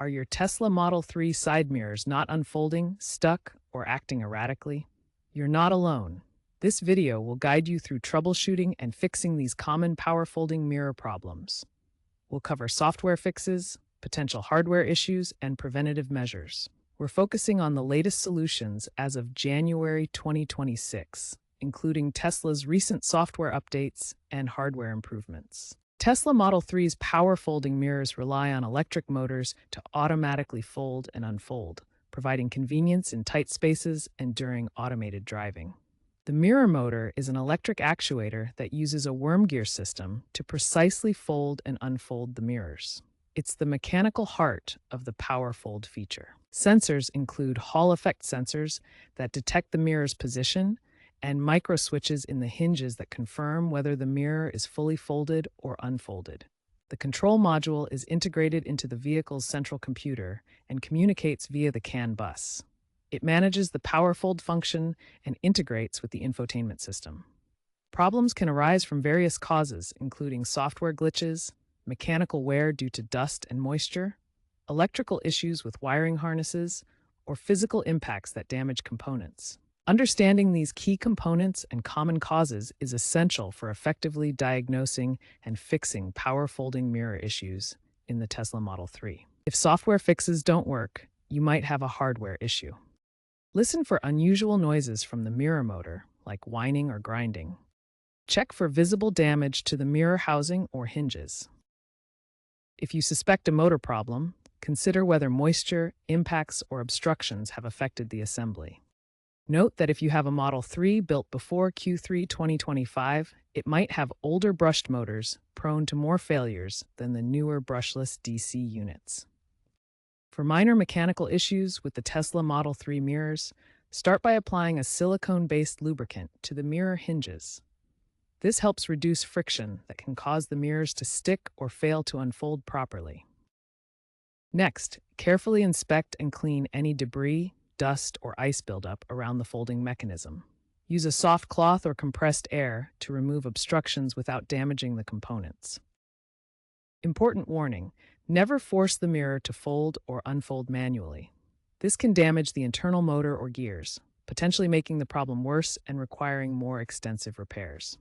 Are your Tesla Model 3 side mirrors not unfolding, stuck, or acting erratically? You're not alone. This video will guide you through troubleshooting and fixing these common power folding mirror problems. We'll cover software fixes, potential hardware issues, and preventative measures. We're focusing on the latest solutions as of January 2026, including Tesla's recent software updates and hardware improvements. Tesla Model 3's power folding mirrors rely on electric motors to automatically fold and unfold, providing convenience in tight spaces and during automated driving. The mirror motor is an electric actuator that uses a worm gear system to precisely fold and unfold the mirrors. It's the mechanical heart of the power fold feature. Sensors include Hall effect sensors that detect the mirror's position and micro switches in the hinges that confirm whether the mirror is fully folded or unfolded. The control module is integrated into the vehicle's central computer and communicates via the CAN bus. It manages the power fold function and integrates with the infotainment system. Problems can arise from various causes, including software glitches, mechanical wear due to dust and moisture, electrical issues with wiring harnesses, or physical impacts that damage components. Understanding these key components and common causes is essential for effectively diagnosing and fixing power folding mirror issues in the Tesla Model 3. If software fixes don't work, you might have a hardware issue. Listen for unusual noises from the mirror motor, like whining or grinding. Check for visible damage to the mirror housing or hinges. If you suspect a motor problem, consider whether moisture, impacts, or obstructions have affected the assembly. Note that if you have a Model 3 built before Q3 2025, it might have older brushed motors prone to more failures than the newer brushless DC units. For minor mechanical issues with the Tesla Model 3 mirrors, start by applying a silicone-based lubricant to the mirror hinges. This helps reduce friction that can cause the mirrors to stick or fail to unfold properly. Next, carefully inspect and clean any debris, dust, or ice buildup around the folding mechanism. Use a soft cloth or compressed air to remove obstructions without damaging the components. Important warning: never force the mirror to fold or unfold manually. This can damage the internal motor or gears, potentially making the problem worse and requiring more extensive repairs.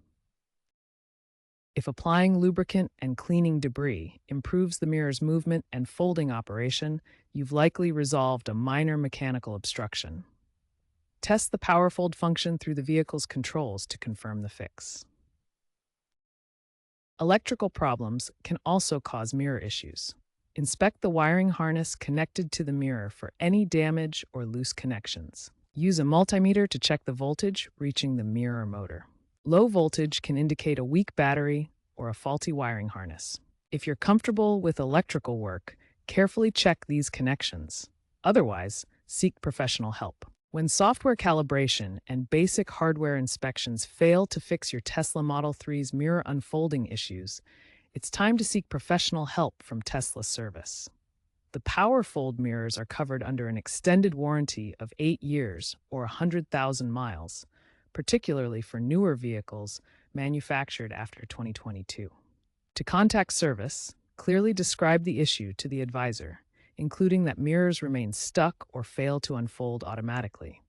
If applying lubricant and cleaning debris improves the mirror's movement and folding operation, you've likely resolved a minor mechanical obstruction. Test the power fold function through the vehicle's controls to confirm the fix. Electrical problems can also cause mirror issues. Inspect the wiring harness connected to the mirror for any damage or loose connections. Use a multimeter to check the voltage reaching the mirror motor. Low voltage can indicate a weak battery or a faulty wiring harness. If you're comfortable with electrical work, carefully check these connections. Otherwise, seek professional help. When software calibration and basic hardware inspections fail to fix your Tesla Model 3's mirror unfolding issues, it's time to seek professional help from Tesla Service. The power fold mirrors are covered under an extended warranty of 8 years or 100,000 miles, particularly for newer vehicles manufactured after 2022. To contact service, clearly describe the issue to the advisor, including that mirrors remain stuck or fail to unfold automatically.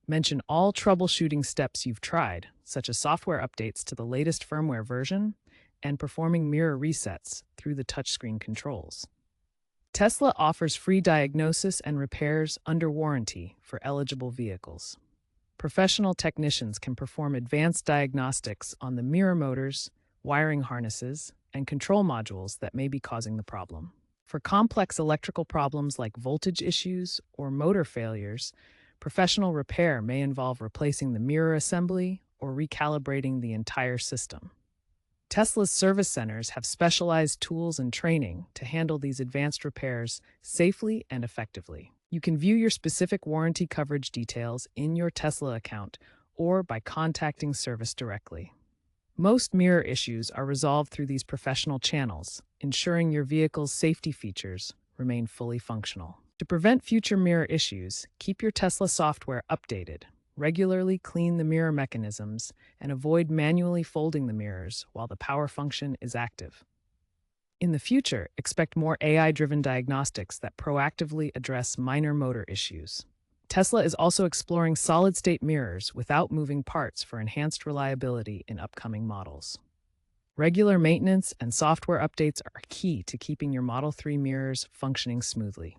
Mention all troubleshooting steps you've tried, such as software updates to the latest firmware version and performing mirror resets through the touchscreen controls. Tesla offers free diagnosis and repairs under warranty for eligible vehicles. Professional technicians can perform advanced diagnostics on the mirror motors, wiring harnesses, and control modules that may be causing the problem. For complex electrical problems like voltage issues or motor failures, professional repair may involve replacing the mirror assembly or recalibrating the entire system. Tesla's service centers have specialized tools and training to handle these advanced repairs safely and effectively. You can view your specific warranty coverage details in your Tesla account or by contacting service directly. Most mirror issues are resolved through these professional channels, ensuring your vehicle's safety features remain fully functional. To prevent future mirror issues, keep your Tesla software updated. Regularly clean the mirror mechanisms and avoid manually folding the mirrors while the power function is active. In the future, expect more AI-driven diagnostics that proactively address minor motor issues. Tesla is also exploring solid-state mirrors without moving parts for enhanced reliability in upcoming models. Regular maintenance and software updates are key to keeping your Model 3 mirrors functioning smoothly.